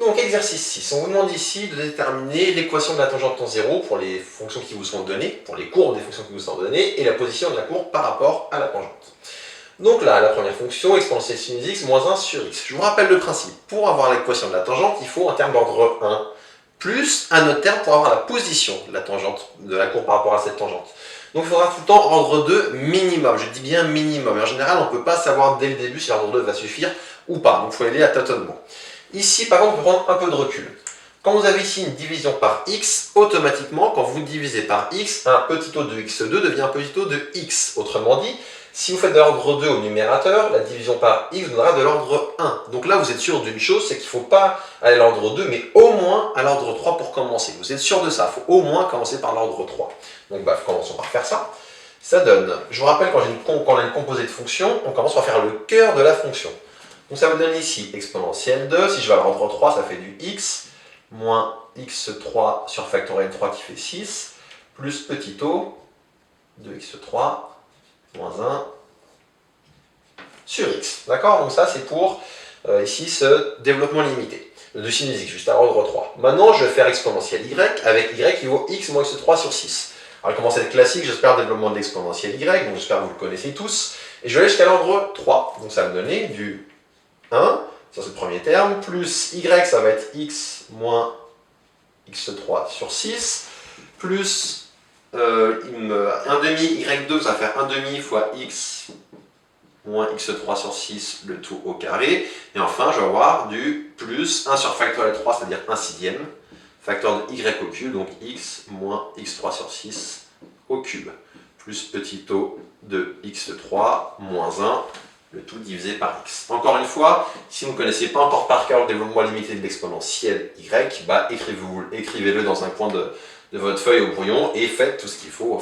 Donc exercice 6, on vous demande ici de déterminer l'équation de la tangente en 0 pour les fonctions qui vous sont données, pour les courbes des fonctions qui vous sont données, et la position de la courbe par rapport à la tangente. Donc là, la première fonction, exponentielle sinus x moins 1 sur x. Je vous rappelle le principe. Pour avoir l'équation de la tangente, il faut un terme d'ordre 1, plus un autre terme pour avoir la position de la tangente, de la courbe par rapport à cette tangente. Donc il faudra tout le temps ordre 2 minimum, je dis bien minimum. Et en général, on ne peut pas savoir dès le début si l'ordre 2 va suffire ou pas. Donc il faut aller à tâtonnement. Ici, par contre, on peut prendre un peu de recul. Quand vous avez ici une division par x, automatiquement, quand vous divisez par x, un petit o de x2 devient un petit o de x. Autrement dit, si vous faites de l'ordre 2 au numérateur, la division par x vous donnera de l'ordre 1. Donc là, vous êtes sûr d'une chose, c'est qu'il ne faut pas aller à l'ordre 2, mais au moins à l'ordre 3 pour commencer. Vous êtes sûr de ça, il faut au moins commencer par l'ordre 3. Donc commençons par faire ça. Ça donne, je vous rappelle, quand on a une composée de fonction, on commence par faire le cœur de la fonction. Donc ça me donne ici exponentielle de, si je vais à l'ordre 3, ça fait du x, moins x3 sur factoriel 3 qui fait 6, plus petit o de x3, moins 1 sur x. D'accord? Donc ça c'est pour ici ce développement limité de sinus x, juste à l'ordre 3. Maintenant je vais faire exponentielle y, avec y qui vaut x moins x3 sur 6. Alors comment c'est classique, j'espère le développement de l'exponentielle y, donc j'espère que vous le connaissez tous. Et je vais aller jusqu'à l'ordre 3. Donc ça va me donner du 1, ça c'est le premier terme, plus y, ça va être x moins x3 sur 6, plus 1 demi y2, ça va faire 1 demi fois x moins x3 sur 6, le tout au carré. Et enfin, je vais avoir du plus 1 sur factoriel 3, c'est-à-dire 1 sixième, facteur de y au cube, donc x moins x3 sur 6 au cube, plus petit o de x3 moins 1, le tout divisé par x. Encore une fois, si vous ne connaissez pas encore par cœur le développement limité de l'exponentielle y, écrivez-le dans un coin de votre feuille au brouillon et faites tout ce qu'il faut,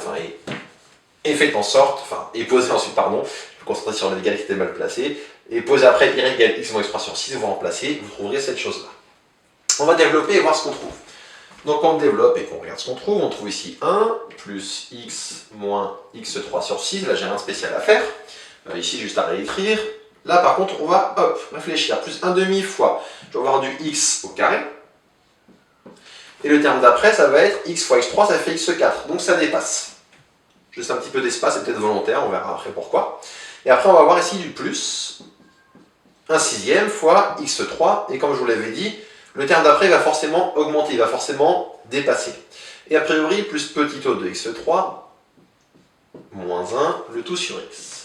et faites en sorte, et posez ensuite, pardon, je me concentrer sur l'égal qui était mal placé, et posez après y égale x moins x3 sur 6, vous remplacez, vous trouverez cette chose-là. On va développer et voir ce qu'on trouve. Donc on développe et qu'on regarde ce qu'on trouve, on trouve ici 1 plus x moins x3 sur 6, là j'ai rien de spécial à faire. Ici, juste à réécrire. Là, par contre, on va, réfléchir. Plus 1 demi fois, je vais avoir du x au carré. Et le terme d'après, ça va être x fois x3, ça fait x4. Donc ça dépasse. Juste un petit peu d'espace, c'est peut-être volontaire, on verra après pourquoi. Et après, on va avoir ici du plus 1 sixième fois x3. Et comme je vous l'avais dit, le terme d'après va forcément augmenter, il va forcément dépasser. Et a priori, plus petit o de x3, moins 1, le tout sur x.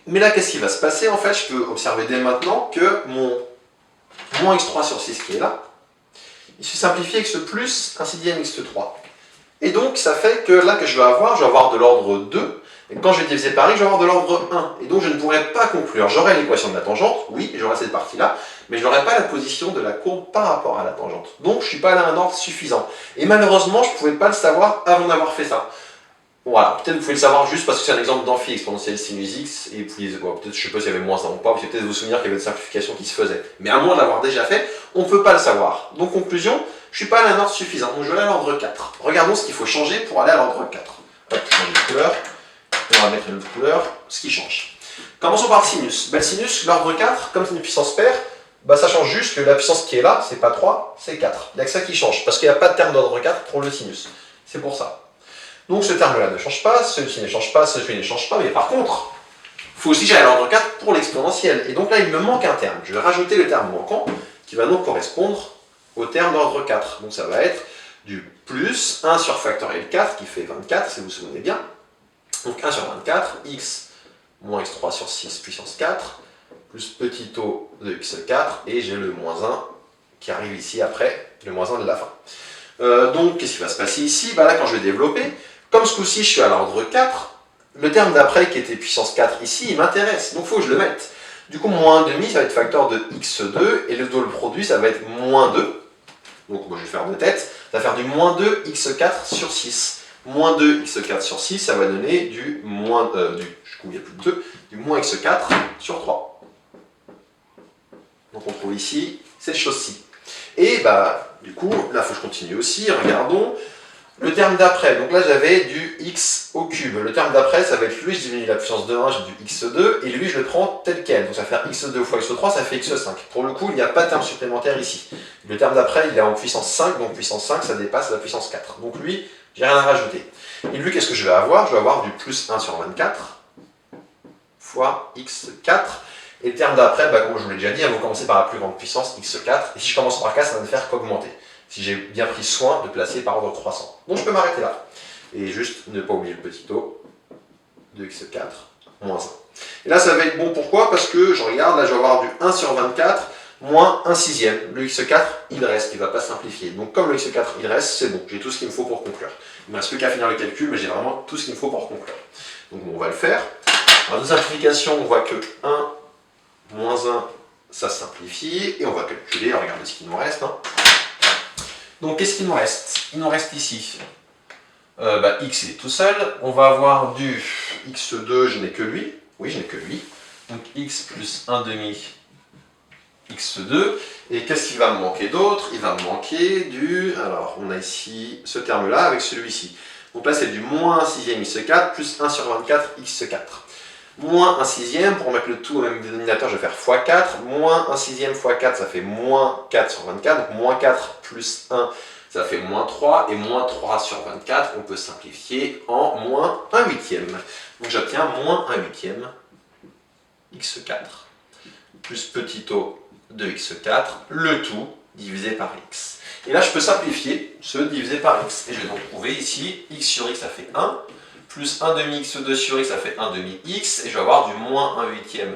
Mais là, qu'est-ce qui va se passer? En fait, je peux observer dès maintenant que mon moins x3 sur 6 qui est là, il se simplifie avec ce plus 1 sixième x3. Et donc, ça fait que là que je vais avoir de l'ordre 2. Et quand je vais diviser par x, je vais avoir de l'ordre 1. Et donc, je ne pourrai pas conclure. J'aurai l'équation de la tangente, oui, j'aurai cette partie-là, mais je n'aurai pas la position de la courbe par rapport à la tangente. Donc, je ne suis pas allé à un ordre suffisant. Et malheureusement, je ne pouvais pas le savoir avant d'avoir fait ça. Voilà, peut-être vous pouvez le savoir juste parce que c'est un exemple d'amphi exponentielle sinus x, et puis peut-être je sais pas s'il y avait moins 1 ou pas, vous pouvez peut-être vous souvenir qu'il y avait une simplification qui se faisait. Mais à moins de l'avoir déjà fait, on ne peut pas le savoir. Donc conclusion, je suis pas allé à un ordre suffisant, donc je vais aller à l'ordre 4. Regardons ce qu'il faut changer pour aller à l'ordre 4. Hop, changer de couleur, on va mettre une autre couleur, ce qui change. Commençons par le sinus. Le sinus, l'ordre 4, comme c'est une puissance paire, ça change juste que la puissance qui est là, c'est pas 3, c'est 4. Il n'y a que ça qui change, parce qu'il n'y a pas de terme d'ordre 4 pour le sinus. C'est pour ça. Donc ce terme-là ne change pas, celui-ci ne change pas, celui-ci ne change pas, mais par contre, il faut aussi que j'aille à l'ordre 4 pour l'exponentielle. Et donc là, il me manque un terme. Je vais rajouter le terme manquant, qui va donc correspondre au terme d'ordre 4. Donc ça va être du plus 1 sur factoriel 4, qui fait 24, si vous vous souvenez bien. Donc 1 sur 24, x moins x3 sur 6 puissance 4, plus petit o de x4, et j'ai le moins 1 qui arrive ici après, le moins 1 de la fin. Donc, qu'est-ce qui va se passer ici? Là, quand je vais développer, comme ce coup-ci, je suis à l'ordre 4, le terme d'après, qui était puissance 4 ici, il m'intéresse, donc il faut que je le mette. Du coup, moins 1,5, ça va être facteur de x2, et le double produit, ça va être moins 2. Donc, moi, je vais faire de tête, ça va faire du moins 2 x4 sur 6. Moins 2 x4 sur 6, ça va donner du moins, il n'y a plus de 2, du moins x4 sur 3. Donc, on trouve ici cette chose-ci. Et du coup, là, il faut que je continue aussi. Regardons. Le terme d'après, donc là j'avais du x au cube. Le terme d'après, ça va être lui, je diminue la puissance de 1, j'ai du x2, et lui je le prends tel quel. Donc ça va faire x2 fois x3, ça fait x5. Pour le coup, il n'y a pas de terme supplémentaire ici. Le terme d'après, il est en puissance 5, donc puissance 5, ça dépasse la puissance 4. Donc lui, j'ai rien à rajouter. Et lui, qu'est-ce que je vais avoir? Je vais avoir du plus 1 sur 24 fois x4. Et le terme d'après, bah, comme je vous l'ai déjà dit, on va commencer par la plus grande puissance, x4. Et si je commence par 4, ça va ne faire qu'augmenter. Si j'ai bien pris soin de placer par ordre croissant. Donc je peux m'arrêter là. Et juste ne pas oublier le petit o de x4 moins 1. Et là, ça va être bon, pourquoi? Parce que je regarde, là je vais avoir du 1 sur 24 moins 1 sixième. Le x4, il reste, il ne va pas simplifier. Donc comme le x4, il reste, c'est bon. J'ai tout ce qu'il me faut pour conclure. Il ne me reste plus qu'à finir le calcul, mais j'ai vraiment tout ce qu'il me faut pour conclure. Donc bon, on va le faire. Alors, de simplification, on voit que 1 moins 1, ça simplifie. Et on va calculer, regardez ce qu'il nous reste. Hein. Donc qu'est-ce qu'il nous reste? Il nous reste ici x il est tout seul. On va avoir du x2, je n'ai que lui. Oui, je n'ai que lui. Donc x plus 1 demi x2. Et qu'est-ce qu'il va me manquer d'autre? Il va me manquer du... Alors, on a ici ce terme-là avec celui-ci. Donc là, c'est du moins 1 sixième x4 plus 1 sur 24 x4. Moins 1 sixième, pour mettre le tout au même dénominateur, je vais faire x4. Moins 1 sixième fois 4, ça fait moins 4 sur 24. Donc moins 4 plus 1, ça fait moins 3. Et moins 3 sur 24, on peut simplifier en moins 1 huitième. Donc j'obtiens moins 1 huitième x4 plus petit o de x4, le tout divisé par x. Et là, je peux simplifier ce divisé par x. Et je vais donc trouver ici, x sur x, ça fait 1. Plus 1 demi x2 sur x, ça fait 1 demi x, et je vais avoir du moins 1 huitième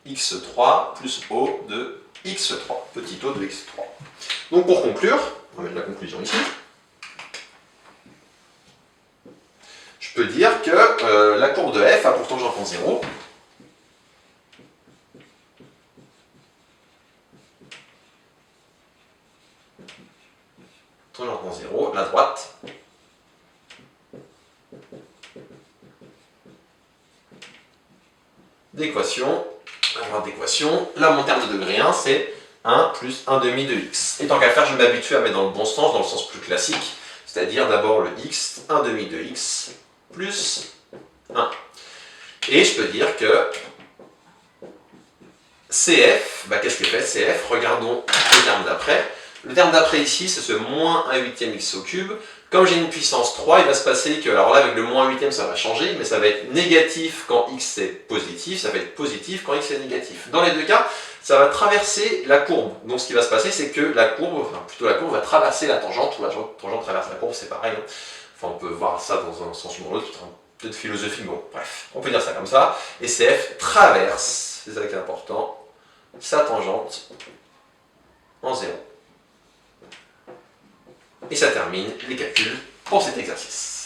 x3 plus o de x3, petit o de x3. Donc pour conclure, on va mettre la conclusion ici, je peux dire que la courbe de f a pour tangente en 0, tangente en 0, la droite, d'équation, là mon terme de degré 1 c'est 1 plus 1 demi de x. Et tant qu'à faire, je m'habitue à mettre dans le bon sens, dans le sens plus classique, c'est-à-dire d'abord le x, 1 demi de x, plus 1. Et je peux dire que CF, qu'est-ce qu'il fait CF, regardons le terme d'après. Le terme d'après ici, c'est ce moins 1 huitième x au cube. Comme j'ai une puissance 3, il va se passer que, alors là avec le moins 1 huitième ça va changer, mais ça va être négatif quand x est positif, ça va être positif quand x est négatif. Dans les deux cas, ça va traverser la courbe. Donc ce qui va se passer, c'est que la courbe, enfin plutôt la courbe va traverser la tangente, ou la tangente traverse la courbe, c'est pareil. Hein. Enfin on peut voir ça dans un sens ou dans l'autre, peut-être philosophique, bon bref, on peut dire ça comme ça. Et CF traverse, c'est ça qui est important, sa tangente en 0. Et ça termine les calculs pour cet exercice.